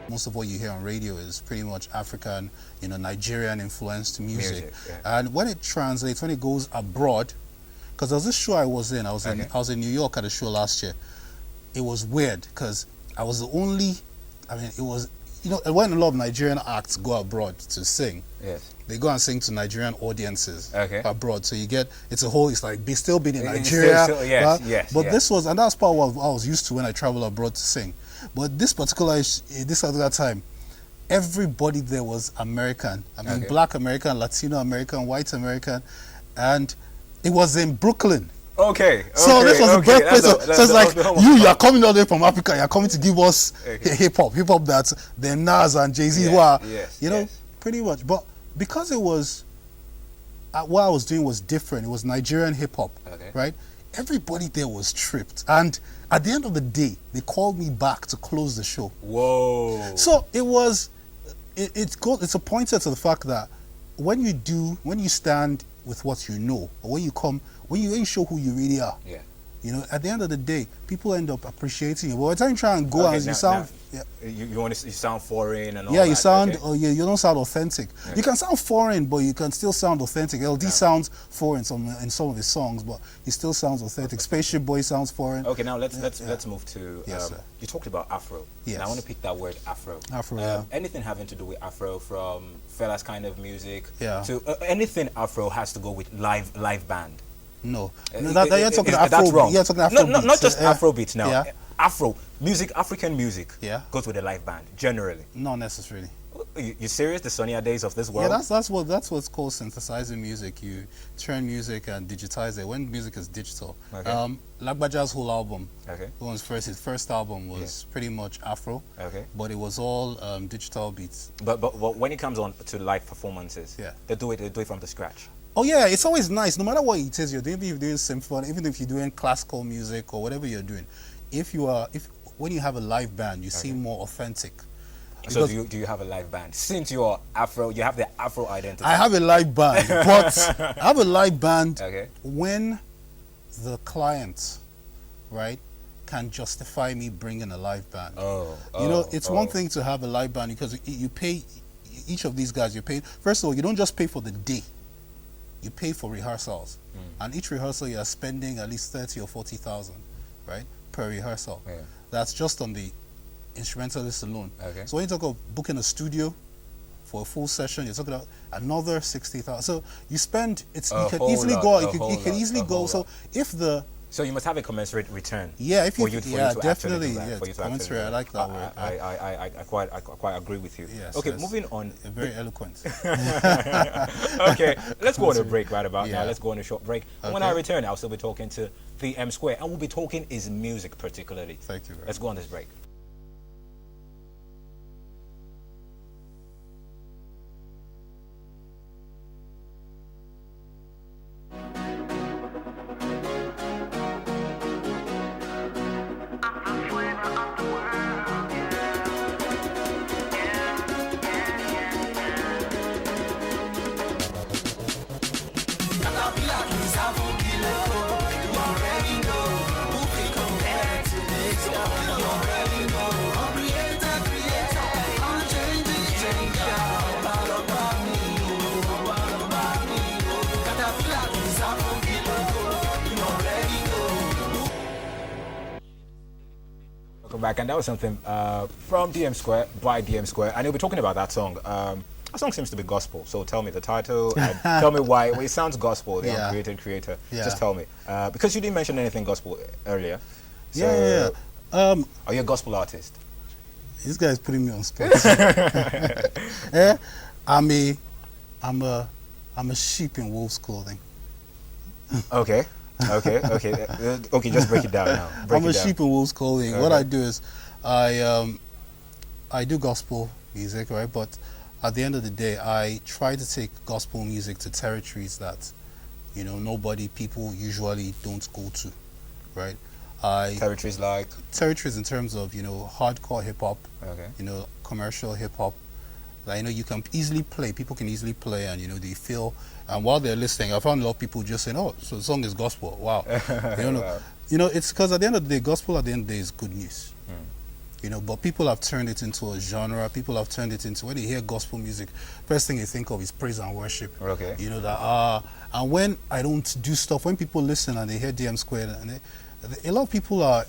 Most of what you hear on radio is pretty much African, Nigerian influenced music. Yeah. And when it translates, when it goes abroad, because there was this show I was in. I was in New York at a show last year. It was weird because I was the only. It was when a lot of Nigerian acts go abroad to sing. Yes. They go and sing to Nigerian audiences abroad. So it's like they still being in Nigeria. Yes. But this was, and that's part of what I was used to when I travel abroad to sing. But this particular time, everybody there was American. Black American, Latino American, white American, and it was in Brooklyn. So this was the birthplace. So it's like you are coming all the way from Africa. You are coming to give us hip hop that the Nas and Jay-Z were, pretty much. But because it was what I was doing was different. It was Nigerian hip hop, right? Everybody there was tripped, and at the end of the day, they called me back to close the show. Whoa! So it was, it's a pointer to the fact that when you stand with what you know, or when you show who you really are, at the end of the day, people end up appreciating you. But by the time you try and go and you sound, you sound foreign and all. You sound, you don't sound authentic. You can sound foreign, but you can still sound authentic. LD sounds foreign in some of his songs, but he still sounds authentic. Spaceship Boy sounds foreign. Okay, now let's move to. You talked about Afro. Yes. And I want to pick that word Afro. Anything having to do with Afro, from Fela's kind of music to anything Afro has to go with live band. No, you're talking Afro. That's wrong. You're talking Afro beats. Not just Afro beats now. Yeah. Afro music, African music goes with a live band generally. Not necessarily. You serious? The sunnier days of this world? Yeah, that's what's called synthesizing music. You turn music and digitize it. When music is digital, Lagbaja's whole album, his first album was pretty much Afro, but it was all digital beats. But when it comes on to live performances, they do it from the scratch. Oh yeah, it's always nice, no matter what it is you're doing. If you're doing symphony, even if you're doing classical music or whatever you're doing, when you have a live band, you seem more authentic. So do you have a live band? Since you're Afro, you have the Afro identity. I have a live band, but I have a live band when the client, can justify me bringing a live band. It's one thing to have a live band because you pay each of these guys. You're paying. First of all, you don't just pay for the day. You pay for rehearsals, and each rehearsal you are spending at least 30 or 40,000, per rehearsal. That's just on the instrumentalist alone. So when you talk about booking a studio for a full session, you're talking about another 60,000. So you spend. You can easily go. So if the So you must have a commensurate return. Yeah, for you to definitely. commensurate. I like that word. I quite agree with you. Yes, okay, moving on. Very eloquent. Okay, let's go on a break right about now. Let's go on a short break. And when I return, I'll still be talking to the M Square, and we'll be talking is music particularly. Thank you. Let's go on this break. Welcome back, and that was something from DM Square by DM Square, and you'll be talking about that song. That song seems to be gospel, so tell me the title and tell me why. Well, it sounds gospel, the uncreated creator. Just tell me, because you didn't mention anything gospel earlier. So are you a gospel artist? This guy's putting me on spot. I'm a sheep in wolf's clothing. Okay, just break it down now. I'm a sheep in wolf's clothing. Okay. What I do is I do gospel music, right? But at the end of the day, I try to take gospel music to territories that, people usually don't go to, right? Territories like? Territories in terms of, hardcore hip-hop, commercial hip-hop. That, you can easily play, people can easily play, and, they feel, and while they're listening, I found a lot of people just saying, oh, so the song is gospel, wow. Wow. It's because at the end of the day, gospel at the end of the day is good news. but people have turned it into a genre. People have turned it into, when they hear gospel music, first thing they think of is praise and worship. Okay. And when I don't do stuff, when people listen and they hear DM Squared, and a lot of people are,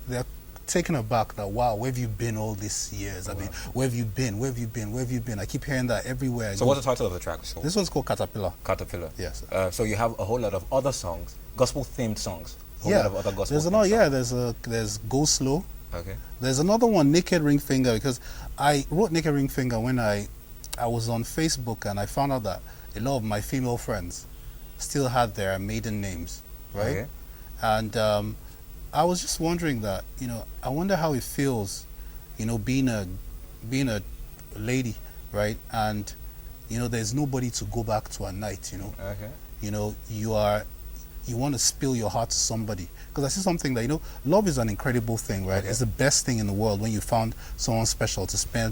they're taken aback that, wow, where have you been all these years? I mean, where have you been? Where have you been? Where have you been? I keep hearing that everywhere. So what's the title of the track? This one's called Caterpillar. Caterpillar. Yes. So you have a whole lot of other songs, gospel-themed songs. A whole lot of other gospel. There's Go Slow. Okay. There's another one, Naked Ring Finger, because I wrote Naked Ring Finger when I was on Facebook, and I found out that a lot of my female friends still had their maiden names, right? Okay. And I was just wondering that, I wonder how it feels, being a lady, right? And there's nobody to go back to at night, Okay. You want to spill your heart to somebody, because I see something that, love is an incredible thing, right? Okay. It's the best thing in the world when you found someone special to share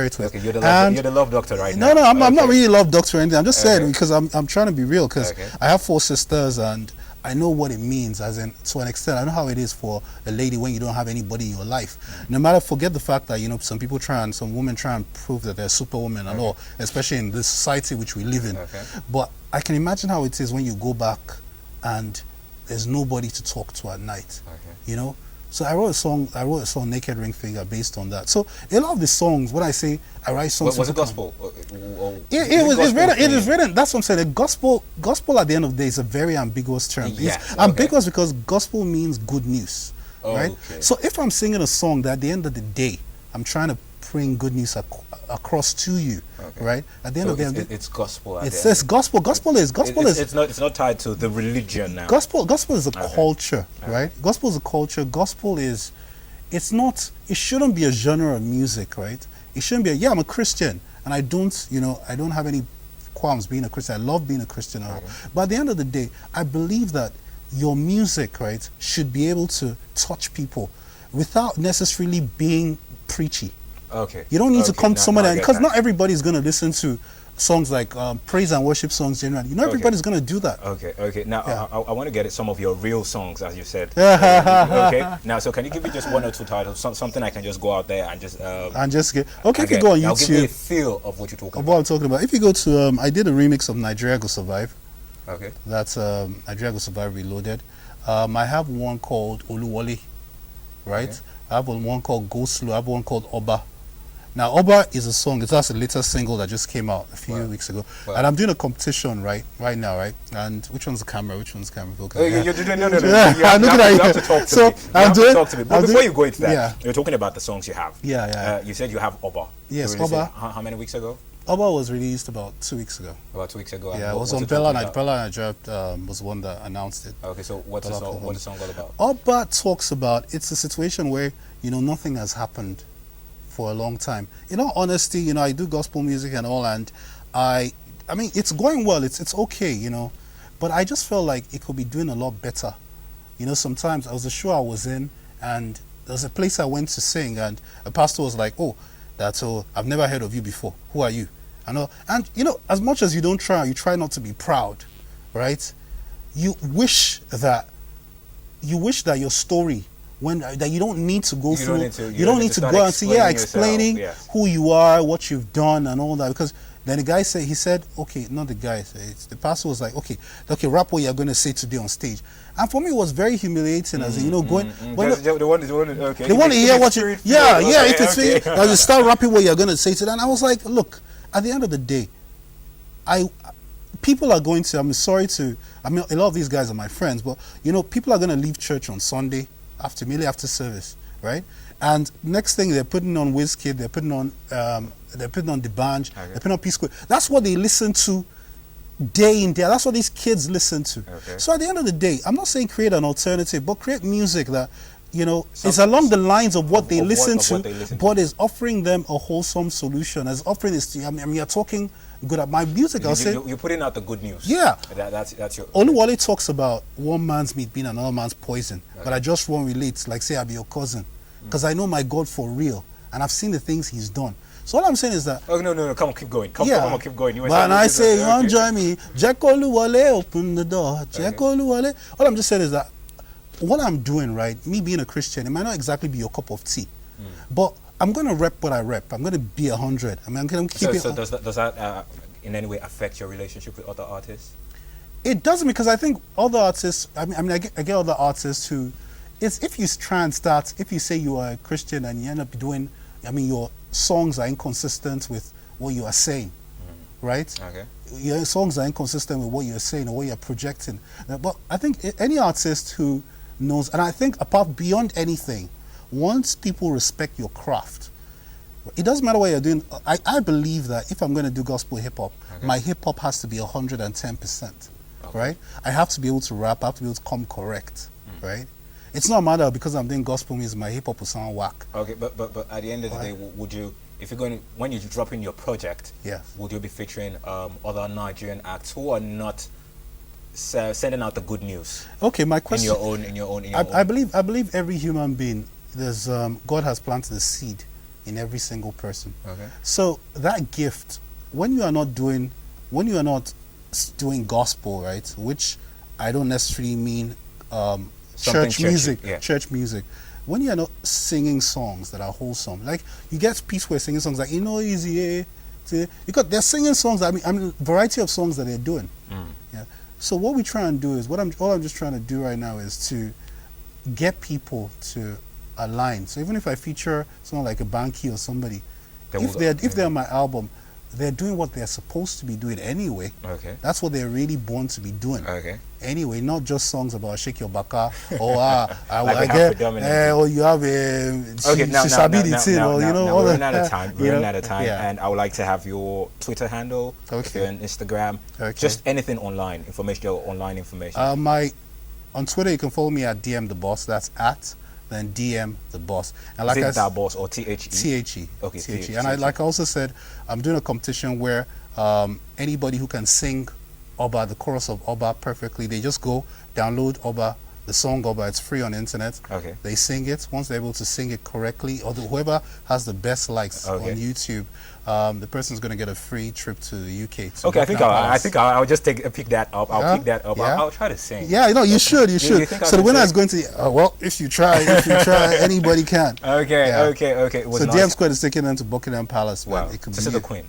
it with. Okay, you're the love doctor right now. No, I'm not really love doctor or anything. I'm just saying, because I'm trying to be real, because Okay. I have 4 sisters, and I know what it means, as in, to an extent. I know how it is for a lady when you don't have anybody in your life. No matter, forget the fact that, some women try and prove that they're superwomen and all, especially in this society which we live in. Okay. But I can imagine how it is when you go back and there's nobody to talk to at night. Okay. So I wrote a song, Naked Ring Finger, based on that. So a lot of the songs, when I say I write songs, was it gospel? It is written. That's what I'm saying. The gospel at the end of the day is a very ambiguous term. It's ambiguous because gospel means good news, right? Okay. So if I'm singing a song that at the end of the day, I'm trying to bring good news across to you, right? At the end of the day, it's gospel. It's gospel. Gospel is. It's not tied to the religion now. Gospel is a culture, right? Gospel is a culture. Gospel is. It's not. It shouldn't be a genre of music, right? It shouldn't be. I'm a Christian, and I don't have any qualms being a Christian. I love being a Christian, but at the end of the day, I believe that your music, right, should be able to touch people without necessarily being preachy. Okay. You don't need to come to somebody, because not everybody's going to listen to songs like praise and worship songs generally. Everybody's going to do that. Okay. Now, I want to get at some of your real songs, as you said. Okay. Now, so can you give me just 1 or 2 titles, something I can just go out there and just... get... Okay, if you go on YouTube... I'll give me a feel of what you're talking about. What I'm talking about. If you go to... I did a remix of Nigeria Go Survive. Okay. That's Nigeria Go Survive Reloaded. I have one called Oluwole, right? Okay. I have one called Go Slow. I have one called Oba. Now, Oba is a song. That's the latest single that just came out a few weeks ago. And I'm doing a competition right now, right? And which one's the camera? Okay. You're doing no. You have to talk to me. Talk to me. But before you go into that, you're talking about the songs you have. You said you have Oba. Yes, Oba. How many weeks ago? Oba was released about 2 weeks ago. About 2 weeks ago. Yeah, it was on Bella Nigeria. Was one that announced it. Okay, so what's the song all about? Oba talks about, it's a situation where nothing has happened for a long time. In all honesty, I do gospel music and all, and I mean, it's going well. It's okay, but I just felt like it could be doing a lot better. Sometimes I was a show I was in, and there was a place I went to sing, and a pastor was like, "Oh, I've never heard of you before. Who are you?" And as much as you try not to be proud, right? You wish that your story, that you don't need to go through, you don't need to go and say, explaining who you are, what you've done, and all that. Because then the guy said, okay, not the guy, it's the pastor was like, okay, rap what you're going to say today on stage. And for me, it was very humiliating, as going. But they want to hear what you, if it's you start rapping what you're going to say today. And I was like, look, at the end of the day, people are going to. a lot of these guys are my friends, but people are going to leave church on Sunday immediately after service, right? And next thing, they're putting on Wizkid, they're putting on The Banj, they're putting on P Square. That's what they listen to day in, day out. That's what these kids listen to. Okay. So at the end of the day, I'm not saying create an alternative, but create music that it's along the lines of what they listen to, but is offering them a wholesome solution. As offering this, you're talking good at my music. I'll say you're putting out the good news. Yeah, that's your. Oluwole talks about one man's meat being another man's poison, but I just won't relate. Like say I be your cousin, because I know my God for real, and I've seen the things He's done. So all I'm saying is that. Oh no! Come on, keep going. Come on, keep going. But I say you want to join me? Jack Oluwole, open the door. Jack Oluwole. All I'm just saying is that what I'm doing, right, me being a Christian, it might not exactly be your cup of tea, but I'm going to rep what I rep. I'm going to be 100. I mean, I'm going to keep it. So does that in any way affect your relationship with other artists? It doesn't, because I think other artists, I get other artists who, if you try and start, if you say you are a Christian and you end up doing, your songs are inconsistent with what you are saying, right? Okay. Your songs are inconsistent with what you're saying or what you're projecting. But I think any artist who knows, and I think beyond anything, once people respect your craft, it doesn't matter what you're doing. I believe that if I'm going to do gospel hip-hop, my hip-hop has to be 110%, right? I have to be able to rap, I have to be able to come correct, right? It's not a matter because I'm doing gospel music, my hip-hop will sound whack. Okay, but at the end of the day, would you, if you're going, when you drop in your project, would you be featuring other Nigerian acts who are not sending out the good news? Okay, my question. In your own. I believe every human being, there's God has planted a seed in every single person. Okay. So that gift, when you are not doing gospel, right? Which I don't necessarily mean church music. When you are not singing songs that are wholesome, like you get people who are singing songs like easy, because they're singing songs. Variety of songs that they're doing. Yeah. So what we try and do is all I'm just trying to do right now is to get people to align. So even if I feature someone like a Banky or somebody, if they're on my album, they're doing what they're supposed to be doing anyway. Okay. That's what they're really born to be doing. Okay. Anyway, not just songs about shake your baka or or you have a we're running out of time. We're running out of time, and I would like to have your Twitter handle, if you're on Instagram, just anything online information. On Twitter you can follow me at DM the Boss. That's at then DM the Boss. And like is it that boss or THE? THE. Okay, THE. And like I also said, I'm doing a competition where anybody who can sing Oba, the chorus of Oba perfectly, they just go download Oba, the song Oba. It's free on the internet. Okay. They sing it. Once they're able to sing it correctly, or whoever has the best likes on YouTube, the person's going to get a free trip to the UK. Okay, I think I'll just pick that up. I'll pick that up. Yeah. I'll try to sing. Yeah, you should. So the winner is going to. If you try, anybody can. Okay. So DM Squad is taking them to Buckingham Palace. Wow. It could to see the Queen.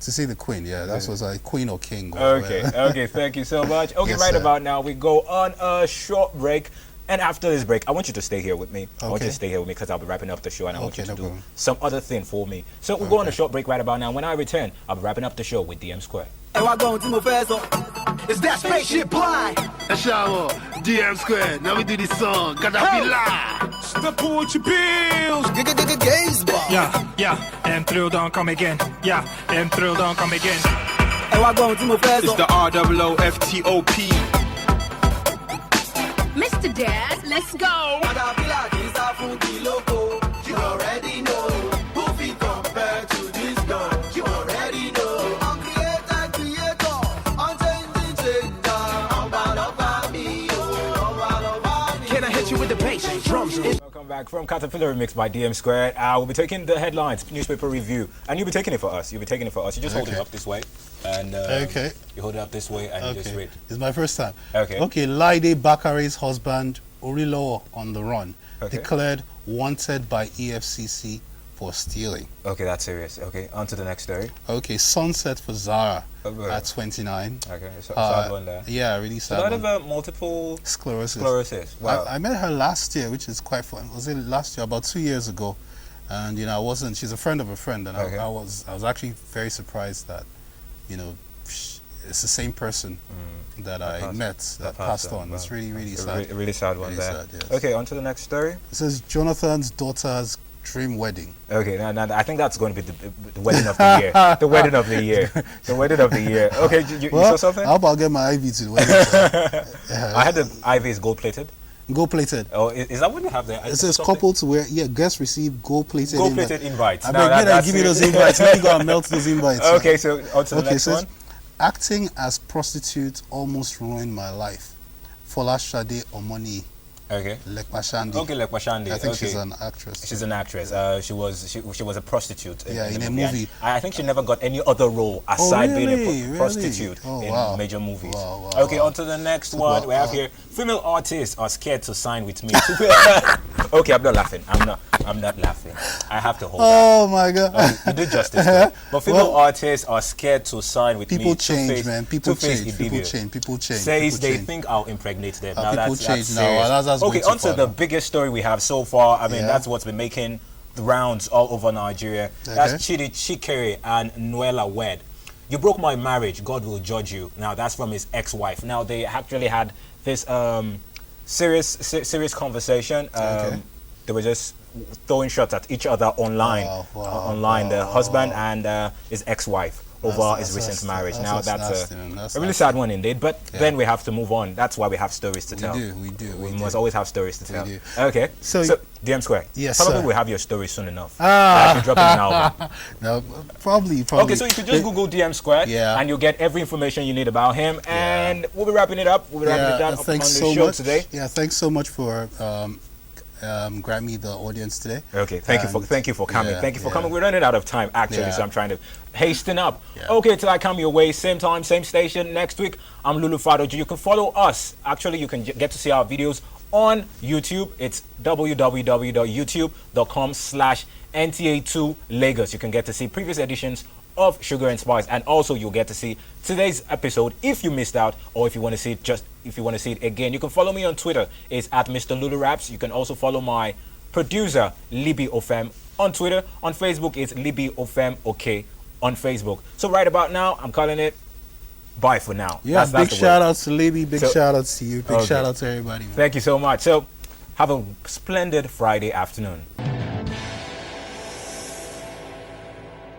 To see the Queen, that was like Queen or King. Okay, thank you so much. Okay, yes, about now we go on a short break, and after this break, I want you to stay here with me. I want you to stay here with me because I'll be wrapping up the show, and I want you to do some other thing for me. So we'll go on a short break right about now. When I return, I'll be wrapping up the show with DM Square. It's that spaceship pie. Shower, DM Square. Now we do this song. Gotta be live. Step on your bills. Gaze bar. Yeah. And thrill don't come again. Yeah. And thrill don't come again. It's the ROOFTOP. Mr. Dad, let's go. You already know. Who we compare to this girl? You already know. I'm creator. I'm changing changer. I'm about me. Can I hit you with the bass and drums? Welcome back from Caterpillar Remix by DM Square. We'll be taking the headlines, newspaper review, and you'll be taking it for us. You just hold it up this way, and you hold it up this way, and you just read. It's my first time. Okay. Laide Bakare's husband Orilowo on the run, declared wanted by EFCC for stealing. Okay, that's serious. Okay, on to the next story. Okay, sunset for Zara at 29. Okay, sad one there. Yeah, really sad. A lot of multiple sclerosis. Wow. I met her last year, which is quite fun. Was it last year? About 2 years ago. And she's a friend of a friend, and I was actually very surprised that, it's the same person that I met that passed on. It's really sad. A really sad one there. Sad, yes. Okay, on to the next story. It says Jonathan's daughter's dream wedding. Okay, now I think that's going to be the wedding of the year. The wedding of the year. The wedding of the year. Okay, you saw something? How about get my IV to the wedding? I had the IV is gold plated. Gold plated. Oh, is that what you have there? It says couple to wear. Yeah, guests receive gold plated. Gold plated invites. I beg give me those invites. Let me go and melt those invites. Okay, so on to the next one. Acting as prostitute almost ruined my life. Fola Shade Omoni Okay. Lekmashandi. Okay, Lekmashandi. I think she's an actress. She's an actress. She was a prostitute. In a movie. I think she never got any other role aside being a prostitute in major movies. Wow, okay, on to the next one. We have here, female artists are scared to sign with me. Okay, I'm not laughing. I'm not laughing. I have to hold Oh my God. you did justice to it. But female artists are scared to sign with people me. Change, man. People change. People change. Says they think I'll impregnate them. Now people that's change serious. now. That's okay, on to the biggest story we have so far. I mean, that's what's been making the rounds all over Nigeria. Okay. That's Chidi Chikere and Noella wed. You broke my marriage, God will judge you. Now that's from his ex-wife. Now they actually had this serious conversation. They were just throwing shots at each other online. The husband and his ex-wife over his recent marriage. Now that's a really sad one indeed. But then we have to move on. That's why we have stories to tell. We must always have stories to tell. Okay. So DM Square. Yes. Probably we'll have your story soon enough. Like dropping an album. No, probably. Okay, so you can just Google DM Square, and you'll get every information you need about him. And we'll be wrapping it up. We'll be wrapping it up on the show today. Yeah, thanks so much for grant me the audience today. Okay, thank you for coming. Thank you for coming. We're running out of time actually, so I'm trying to hasten up. Okay, till I come your way, same time, same station next week. I'm Lulu Fadoji. You can follow us. Actually, you can get to see our videos on YouTube. It's www.youtube.com/NTA2 Lagos. You can get to see previous editions of Sugar and Spice, and also you'll get to see today's episode if you missed out, or if you want to see it again. You can follow me on Twitter. It's at Mr. Lulu Raps. You can also follow my producer Libby Ofem on Twitter. On Facebook, it's Libby Ofem OK on Facebook. So right about now, I'm calling it bye for now. Yeah, big shout outs to Libby. Big shout outs to you. Big shout out to everybody, man. Thank you so much. So have a splendid Friday afternoon.